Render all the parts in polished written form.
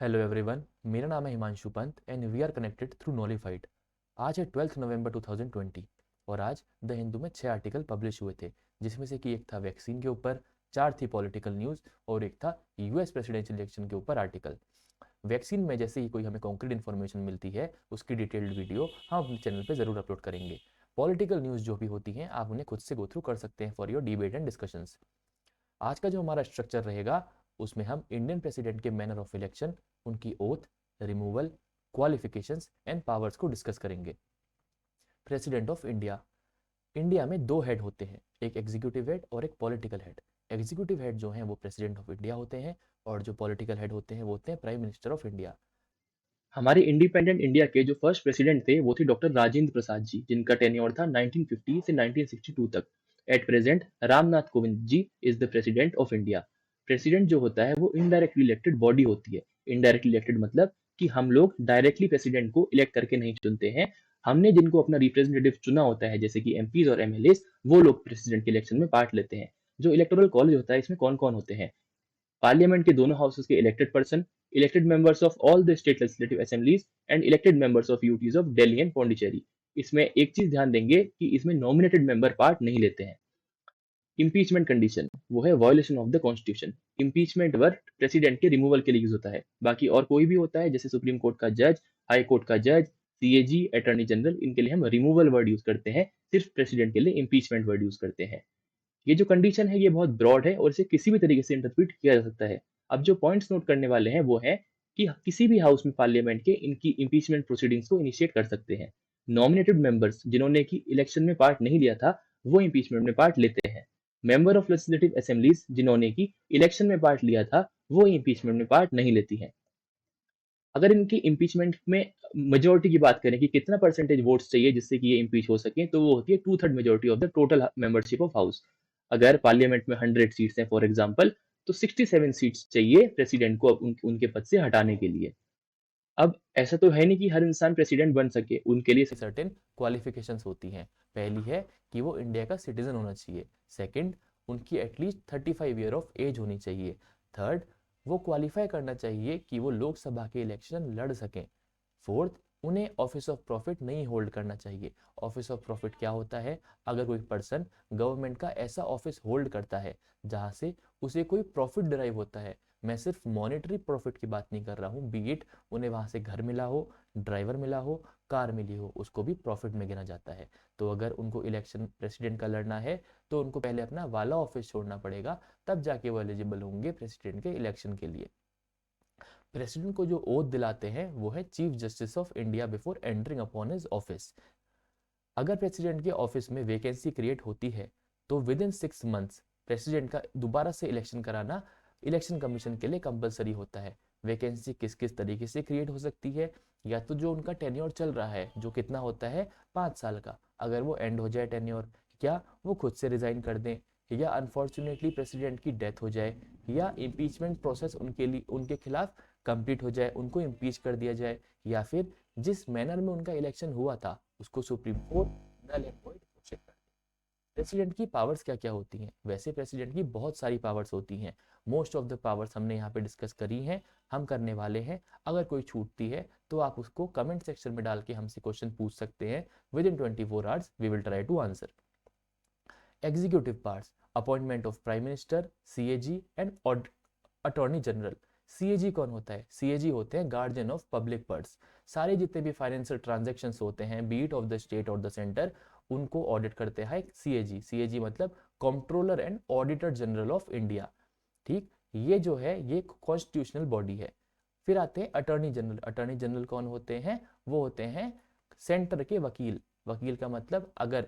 Hello everyone, मेरा नाम है Himanshu Pant and we are connected through Knowlified. आज है 12 नवंबर 2020 और आज द हिंदू में 6 आर्टिकल पब्लिश हुए थे, जिसमें से कि एक था वैक्सीन के ऊपर, 4 थी पॉलिटिकल न्यूज़ और एक था यूएस प्रेसिडेंशियल इलेक्शन के ऊपर आर्टिकल। वैक्सीन में जैसे ही कोई हमें कॉन्क्रीट इन्फॉर्मेशन मिलती है, उसकी डिटेल्ड वीडियो हम अपने चैनल पर ज़रूर अपलोड करेंगे। पॉलिटिकल न्यूज़ जो भी होती हैं, आप उन्हें खुद से गो थ्रू कर सकते हैं for your debate and discussions. आज का जो हमारा स्ट्रक्चर रहेगा, उसमें हम इंडियन प्रेसिडेंट के मैनर ऑफ इलेक्शन, उनकी oath, removal, qualifications and powers को डिस्कस करेंगे। President of India. इंडिया में दो हेड होते हैं, एक एग्जीक्यूटिव हेड और एक पॉलिटिकल हेड। एग्जीक्यूटिव हेड जो हैं वो प्रेसिडेंट ऑफ इंडिया होते हैं और जो पॉलिटिकल हेड होते हैं वो होते हैं प्राइम मिनिस्टर ऑफ इंडिया। हमारे इंडिपेंडेंट इंडिया के जो फर्स्ट प्रेसिडेंट थे वो थे डॉक्टर राजेंद्र प्रसाद जी, जिनका टेन्योर था 1950 से 1962 तक। At present Ramnath Kovind ji is the president of India. President जो होता है वो इनडायरेक्टली इलेक्टेड बॉडी होती है। इनडायरेक्टली इलेक्टेड मतलब कि हम लोग डायरेक्टली प्रेसिडेंट को इलेक्ट करके नहीं चुनते हैं। हमने जिनको अपना रिप्रेजेंटेटिव चुना होता है, जैसे कि एमपीज और एमएलए, वो लोग प्रेसिडेंट के इलेक्शन में पार्ट लेते हैं। जो इलेक्टोरल कॉलेज होता है, इसमें कौन कौन होते हैं? पार्लियामेंट के दोनों हाउसेस के elected person, elected members of all the state legislative assemblies and elected members of UTs of Delhi and Pondicherry. इसमें एक चीज ध्यान देंगे कि इसमें नॉमिनेटेड मेंबर पार्ट नहीं लेते हैं। इम्पीचमेंट कंडीशन वो है violation of the constitution. Impeachment word president के रिमूवल के लिए यूज होता है। बाकी और कोई भी होता है, जैसे सुप्रीम कोर्ट का जज, हाई कोर्ट का जज, सीएजी, अटॉर्नी जनरल, इनके लिए हम रिमूवल वर्ड यूज करते हैं। सिर्फ प्रेसिडेंट के लिए इम्पीचमेंट वर्ड यूज करते हैं। ये जो कंडीशन है ये बहुत ब्रॉड है और इसे किसी भी तरीके से इंटरप्रिट किया जा सकता है। अब जो पॉइंट्स नोट करने वाले हैं वो है कि किसी भी हाउस में पार्लियामेंट के इनकी इम्पीचमेंट प्रोसीडिंग्स को इनिशिएट कर सकते हैं। नॉमिनेटेड मेंबर्स जिन्होंने कि इलेक्शन में पार्ट नहीं लिया था, वो इम्पीचमेंट में पार्ट लेते हैं। मेंबर ऑफ लेजिस्लेटिव असेंबलीज जिन्होंने कि इलेक्शन में पार्ट लिया था, वो इम्पीचमेंट में पार्ट नहीं लेती हैं। अगर इनकी इम्पीचमेंट में मेजोरिटी की बात करें कि कितना परसेंटेज वोट्स चाहिए जिससे कि ये इम्पीच हो सके, तो वो होती है 2/3 majority of the total membership of house. अगर पार्लियामेंट में 100 सीट्स हैं फॉर एग्जांपल, तो 67 सीट्स चाहिए प्रेसिडेंट को उनके पद से हटाने के लिए। अब ऐसा तो है नहीं कि हर इंसान प्रेसिडेंट बन सके, उनके लिए सर्टेन क्वालिफिकेशंस होती हैं। पहली है कि वो इंडिया का सिटीजन होना चाहिए। सेकंड, उनकी एटलीस्ट 35 ईयर ऑफ एज होनी चाहिए। थर्ड, वो क्वालिफाई करना चाहिए कि वो लोकसभा के इलेक्शन लड़ सकें। फोर्थ, उन्हें ऑफिस ऑफ प्रॉफिट नहीं होल्ड करना चाहिए। ऑफिस ऑफ प्रॉफिट क्या होता है? अगर कोई पर्सन गवर्नमेंट का ऐसा ऑफिस होल्ड करता है जहां से उसे कोई प्रॉफिट डिराइव होता है, मैं सिर्फ मॉनेटरी प्रॉफिट की बात नहीं कर रहा हूँ, बी इट उन्हें वहां से घर मिला हो, ड्राइवर मिला हो, कार मिली हो, उसको भी प्रॉफिट में गिना जाता है। तो अगर उनको इलेक्शन प्रेसिडेंट का लड़ना है तो उनको पहले अपना वाला ऑफिस छोड़ना पड़ेगा, तब जाके वो एलिजिबल होंगे प्रेसिडेंट के इलेक्शन के लिए। प्रेसिडेंट को जो ओथ दिलाते हैं वो है chief justice of India before entering upon his office. अगर प्रेसिडेंट के ऑफिस में वैकेंसी क्रिएट होती है तो विद इन 6 मंथ्स प्रेसिडेंट का दोबारा से इलेक्शन कराना इलेक्शन कमीशन के लिए कंपलसरी होता है। वैकेंसी किस किस तरीके से क्रिएट हो सकती है? या तो जो उनका टेन्योर चल रहा है, जो कितना होता है 5 साल का, अगर वो एंड हो जाए टेन्योर, या वो खुद से रिजाइन कर दें, या अनफॉर्चुनेटली प्रेसिडेंट की डेथ हो जाए, या इम्पीचमेंट प्रोसेस उनके लिए उनके खिलाफ कंप्लीट हो जाए, उनको इम्पीच कर दिया जाए, या फिर जिस मैनर में उनका इलेक्शन हुआ था उसको Supreme Court null and void घोषित कर दे। प्रेसिडेंट की पावर्स क्या क्या होती हैं? वैसे प्रेसिडेंट की बहुत सारी पावर्स होती हैं। मोस्ट ऑफ द पावर्स हमने यहाँ पे डिस्कस करी हैं, हम करने वाले हैं। अगर कोई छूटती है तो आप उसको कमेंट सेक्शन में डाल के हमसे क्वेश्चन पूछ सकते हैं। Within 24 hours we will try to answer. Executive parts: appointment of prime minister, CAG and attorney general. CAG कौन होता है? सीएजी होते हैं गार्जियन ऑफ पब्लिक पर्स। सारे जितने भी फाइनेंशियल ट्रांजेक्शन्स होते हैं, बीट ऑफ द स्टेट और द सेंटर, उनको ऑडिट करते हैं सीएजी। सीएजी मतलब controller and auditor general of India. ठीक, ये जो है ये कॉन्स्टिट्यूशनल बॉडी है। फिर आते हैं अटॉर्नी जनरल। अटॉर्नी जनरल कौन होते हैं? वो होते हैं सेंटर के वकील। वकील का मतलब अगर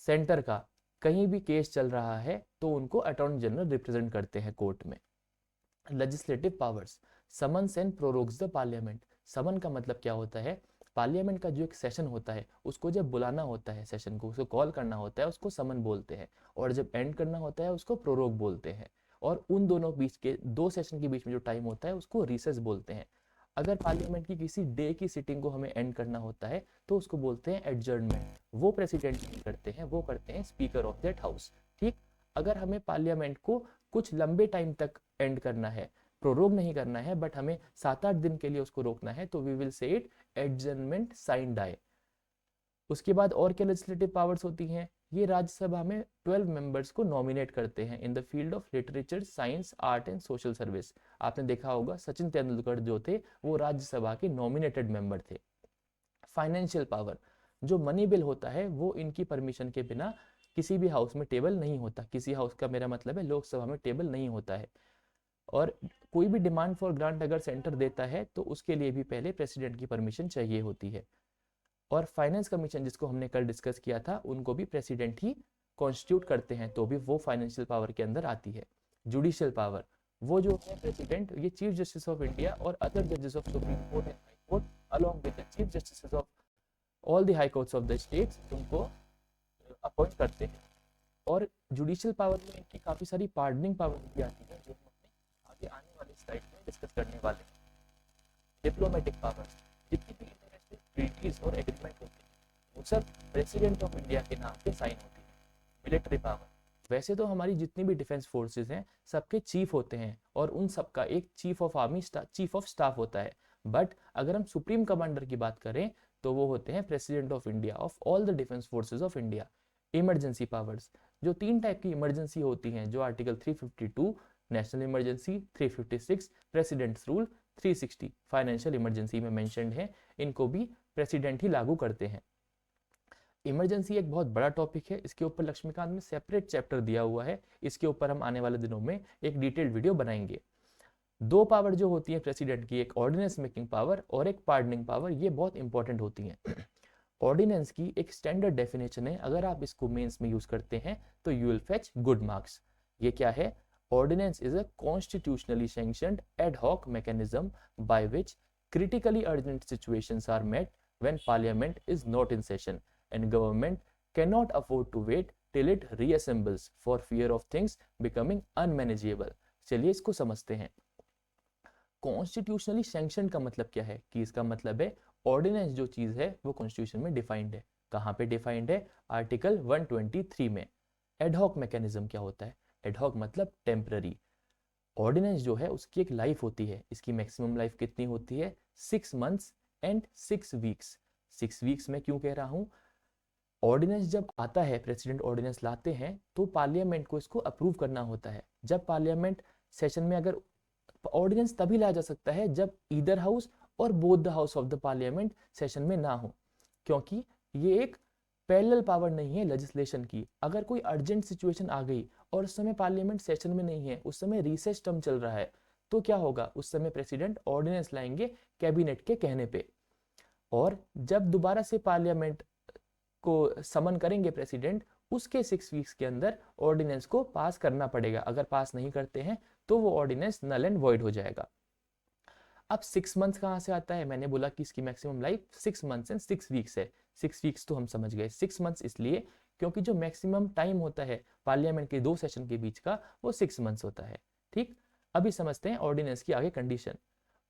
सेंटर का कहीं भी केस चल रहा है तो उनको अटॉर्नी जनरल रिप्रेजेंट करते हैं कोर्ट में। Legislative powers: summons and prorogues the parliament. Summon का मतलब क्या होता है? पार्लियामेंट का जो एक सेशन होता है उसको जब बुलाना होता है, सेशन को उसको कॉल करना होता है, उसको समन बोलते हैं। और जब एंड करना होता है उसको प्रोरोग बोलते हैं। और उन दोनों बीच के दो सेशन के बीच में जो टाइम होता है उसको रिसेस बोलते हैं। अगर पार्लियामेंट की किसी डे की सिटिंग को हमें एंड करना होता है तो उसको बोलते हैं एडजर्नमेंट। वो प्रेसिडेंट नहीं करते हैं, वो करते हैं स्पीकर ऑफ दैट हाउस। ठीक, अगर हमें पार्लियामेंट को कुछ लंबे टाइम तक एंड करना है, प्रोरोग नहीं करना है बट हमें 7-8 दिन के लिए उसको रोकना है, तो we will say it adjournment sine die. उसके बाद और क्या लेजिस्लेटिव पावर्स होती हैं, ये राज्यसभा में 12 मेंबर्स को नॉमिनेट करते हैं in the field of literature, science, art and social service. आपने देखा होगा सचिन तेंदुलकर जो थे वो राज्यसभा के नॉमिनेटेड मेंबर थे। फाइनेंशियल पावर, जो मनी बिल होता है वो इनकी परमिशन के बिना किसी भी हाउस में टेबल नहीं होता। किसी हाउस का मेरा मतलब है लोकसभा में टेबल नहीं होता है। और कोई भी डिमांड फॉर ग्रांट अगर सेंटर देता है तो उसके लिए भी पहले प्रेसिडेंट की परमिशन चाहिए होती है। और फाइनेंस कमीशन जिसको हमने कल डिस्कस किया था, उनको भी प्रेसिडेंट ही कॉन्स्टिट्यूट करते हैं, तो भी वो फाइनेंशियल पावर के अंदर आती है। जुडिशियल पावर, वो जो है प्रेसिडेंट, ये चीफ जस्टिस ऑफ इंडिया और अदर जजेस of supreme court and high court along with the chief justice of all the high courts of the states, उनको अपॉइंट करते हैं। और जुडिशियल पावर में इनकी काफ़ी सारी पार्डनिंग पावर भी आती है, जो हम अपने आगे आने वाली स्लाइड में डिस्कस करने वाले हैं। डिप्लोमेटिक पावर, जितनी भी इंटरनेशनल ट्रीटीज और एग्रीमेंट होते हैं वो सब प्रेसिडेंट ऑफ इंडिया के नाम पे साइन होती है। मिलिट्री पावर, वैसे तो हमारी जितनी भी डिफेंस फोर्सेस हैं सबके चीफ होते हैं और उन सबका एक chief of army chief of staff होता है, बट अगर हम सुप्रीम कमांडर की बात करें तो वो होते हैं president of India of all the defence forces of India. Emergency powers, जो 3 टाइप की इमरजेंसी होती हैं, जो article 352 national emergency, 356 presidents rule, 360 financial emergency में मेंशन्ड है, इनको भी प्रेसिडेंट ही लागू करते हैं। इमरजेंसी एक बहुत बड़ा टॉपिक है, इसके ऊपर लक्ष्मीकांत में सेपरेट चैप्टर दिया हुआ है, इसके ऊपर हम आने वाले दिनों में एक डिटेल्ड वीडियो बनाएंगे। 2 पावर जो होती है प्रेसिडेंट की, एक ऑर्डिनेंस मेकिंग पावर और एक पार्डनिंग पावर, ये बहुत इंपॉर्टेंट होती हैं। ऑर्डिनेंस की एक स्टैंडर्ड डेफिनेशन है, अगर आप इसको मेंस में यूज करते हैं तो you will fetch good marks. ये क्या है? Ordinance is a constitutionally sanctioned ad hoc mechanism by which critically urgent situations are met when parliament is not in session and government cannot afford to wait till it reassembles for fear of things becoming unmanageable। चलिए इसको समझते हैं। Constitutionally sanction का मतलब क्या है? कि इसका मतलब है ऑर्डिनेंस जो चीज है वो कॉन्स्टिट्यूशन में डिफाइंड है। कहाँ पे डिफाइंड है? आर्टिकल 123 में। एडहॉक मैकेनिज्म क्या होता है? एडहॉक मतलब टेम्पररी। ऑर्डिनेंस जो है उसकी एक लाइफ होती है, इसकी मैक्सिमम लाइफ कितनी होती है? 6 मंथ्स एंड 6 वीक्स। 6 वीक्स में क्यों कह रहा हूं? ऑर्डिनेंस जब आता है, प्रेसिडेंट ऑर्डिनेंस लाते हैं तो पार्लियामेंट को इसको अप्रूव करना होता है। जब पार्लियामेंट सेशन में, अगर ऑर्डिनेंस तभी लाया जा सकता है जब ईदर हाउस और both the house of the parliament session में ना हो, क्योंकि ये एक पैरेलल पावर नहीं है लेजिस्लेशन की। अगर कोई अर्जेंट सिचुएशन आ गई और उस समय पार्लियामेंट सेशन में नहीं है, उस समय रिसेस टर्म चल रहा है, तो क्या होगा? उस समय प्रेसिडेंट ऑर्डिनेंस लाएंगे कैबिनेट के कहने पे, और जब दोबारा से पार्लियामेंट को समन करेंगे प्रेसिडेंट, उसके 6 वीक्स के अंदर ऑर्डिनेंस को पास करना पड़ेगा। अगर पास नहीं करते हैं तो वो ऑर्डिनेंस नल एंड वॉइड हो जाएगा। अब 6 मंथ्स कहाँ से आता है? मैंने बोला कि इसकी maximum life 6 months and 6 weeks है। 6 वीक्स तो हम समझ गए। 6 मंथ्स इसलिए क्योंकि जो मैक्सिमम टाइम होता है पार्लियामेंट के 2 सेशन के बीच का, वो 6 मंथ्स होता है। ठीक, अभी समझते हैं ऑर्डिनेंस की आगे कंडीशन।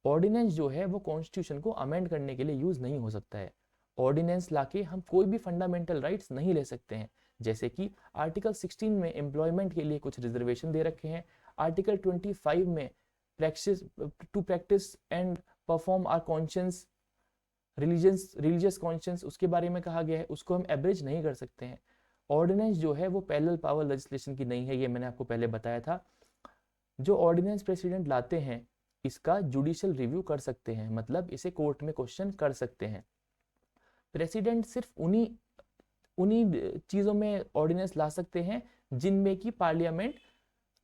ऑर्डिनेंस जो है वो कॉन्स्टिट्यूशन को अमेंड करने के लिए यूज नहीं हो सकता है। ऑर्डिनेंस लाके हम कोई भी फंडामेंटल राइट्स नहीं ले सकते हैं, जैसे कि आर्टिकल 16 में एम्प्लॉयमेंट के लिए कुछ रिजर्वेशन दे रखे हैं। आर्टिकल 25 में practice and perform our conscience, religious conscience, उसके बारे में कहा गया है, उसको हम एब्रिज नहीं कर सकते हैं। ऑर्डिनेंस जो है वो पैरेलल पावर लेजिस्लेशन की नहीं है, ये मैंने आपको पहले बताया था। जो ऑर्डिनेंस प्रेसिडेंट लाते हैं इसका जुडिशियल रिव्यू कर सकते हैं, मतलब इसे कोर्ट में क्वेश्चन कर सकते हैं। प्रेसिडेंट सिर्फ उन्हीं चीज़ों में ऑर्डिनेंस ला सकते हैं जिनमें कि पार्लियामेंट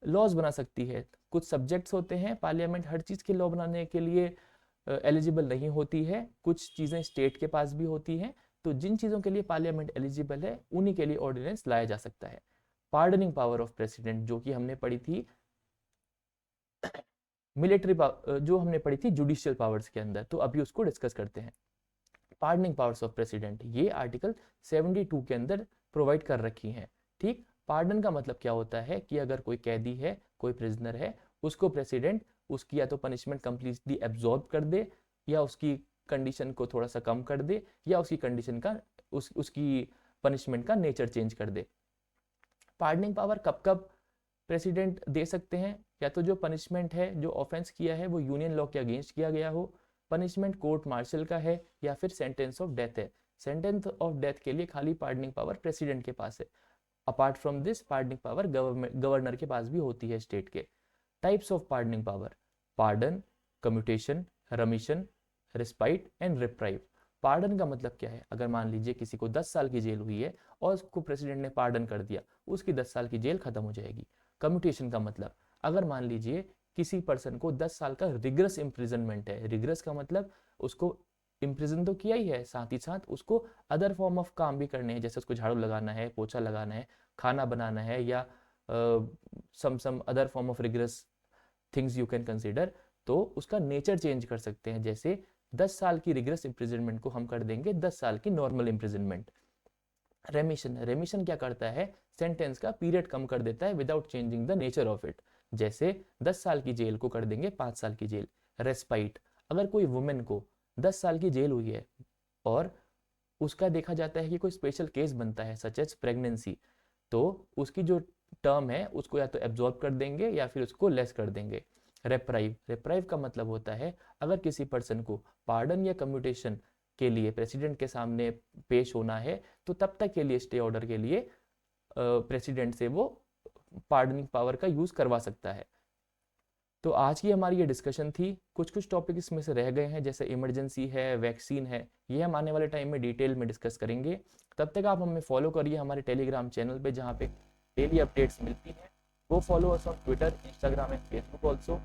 लॉज बना सकती है। कुछ सब्जेक्ट्स होते हैं पार्लियामेंट हर चीज़ के लॉ बनाने के लिए एलिजिबल नहीं होती है, कुछ चीज़ें स्टेट के पास भी होती हैं, तो जिन चीज़ों के लिए पार्लियामेंट एलिजिबल है उन्हीं के लिए ऑर्डिनेंस लाया जा सकता है। पार्डनिंग पावर ऑफ प्रेसिडेंट जो कि हमने पढ़ी थी मिलिट्री जो हमने पढ़ी थी जुडिशियल पावर्स के अंदर, तो अभी उसको डिस्कस करते हैं। पार्डनिंग पावर्स ऑफ प्रेसिडेंट ये आर्टिकल 72 के अंदर प्रोवाइड कर रखी हैं। ठीक, पार्डन का मतलब क्या होता है कि अगर कोई कैदी है, कोई प्रिजनर है, उसको प्रेसिडेंट उसकी या तो पनिशमेंट कंप्लीटली एब्जॉर्ब कर दे, या उसकी कंडीशन को थोड़ा सा कम कर दे, या उसकी कंडीशन का उसकी पनिशमेंट का नेचर चेंज कर दे। पार्डनिंग पावर कब कब प्रेसिडेंट दे सकते हैं? या तो जो पनिशमेंट है, जो ऑफेंस किया है वो यूनियन लॉ के अगेंस्ट किया गया हो, पनिशमेंट कोर्ट मार्शल का है, या फिर सेंटेंस ऑफ डेथ है। सेंटेंस ऑफ डेथ के लिए खाली पार्डनिंग पावर प्रेसिडेंट के पास है। Apart from this pardoning power governor के पास भी होती है स्टेट के। Types of pardoning power: pardon, commutation, remission, respite and reprieve. Pardon का मतलब क्या है? अगर मान लीजिए किसी को 10 साल की जेल हुई है और उसको प्रेसिडेंट ने पार्डन कर दिया, उसकी 10 साल की जेल खत्म हो जाएगी। कम्यूटेशन का मतलब, अगर मान लीजिए किसी पर्सन को 10 साल का रिग्रेस इम्प्रिजनमेंट है, रिग्रेस का मतलब उसको इम्प्रिजन तो किया ही है, साथ ही साथ उसको अदर फॉर्म ऑफ काम भी करने हैं, जैसे उसको झाड़ू लगाना है, पोछा लगाना है, खाना बनाना है, या some other form of regress things you can consider, तो उसका नेचर चेंज कर सकते हैं। जैसे 10 साल की रिग्रेस इम्प्रिजनमेंट को हम कर देंगे 10 साल की नॉर्मल इम्प्रिजनमेंट। रेमिशन, रेमिशन क्या करता है? सेंटेंस का पीरियड कम कर देता है without changing the nature of it. जैसे 10 साल की जेल को कर देंगे 5 साल की जेल। रेस्पाइट, अगर कोई वुमेन को 10 साल की जेल हुई है और उसका देखा जाता है कि कोई स्पेशल केस बनता है सच एज प्रेगनेंसी, तो उसकी जो टर्म है उसको या तो एब्जॉर्ब कर देंगे या फिर उसको लेस कर देंगे। रेप्राइव, रेप्राइव का मतलब होता है अगर किसी पर्सन को पार्डन या कम्यूटेशन के लिए प्रेसिडेंट के सामने पेश होना है तो तब तक के लिए स्टे ऑर्डर के लिए प्रेसिडेंट से वो पार्डनिंग पावर का यूज करवा सकता है। तो आज की हमारी ये डिस्कशन थी। कुछ कुछ टॉपिक इसमें से रह गए हैं, जैसे इमरजेंसी है, वैक्सीन है, ये हम आने वाले टाइम में डिटेल में डिस्कस करेंगे। तब तक आप हमें फॉलो करिए हमारे टेलीग्राम चैनल पे, जहाँ पे डेली अपडेट्स मिलती हैं। Go follow us on Twitter, Instagram and Facebook also.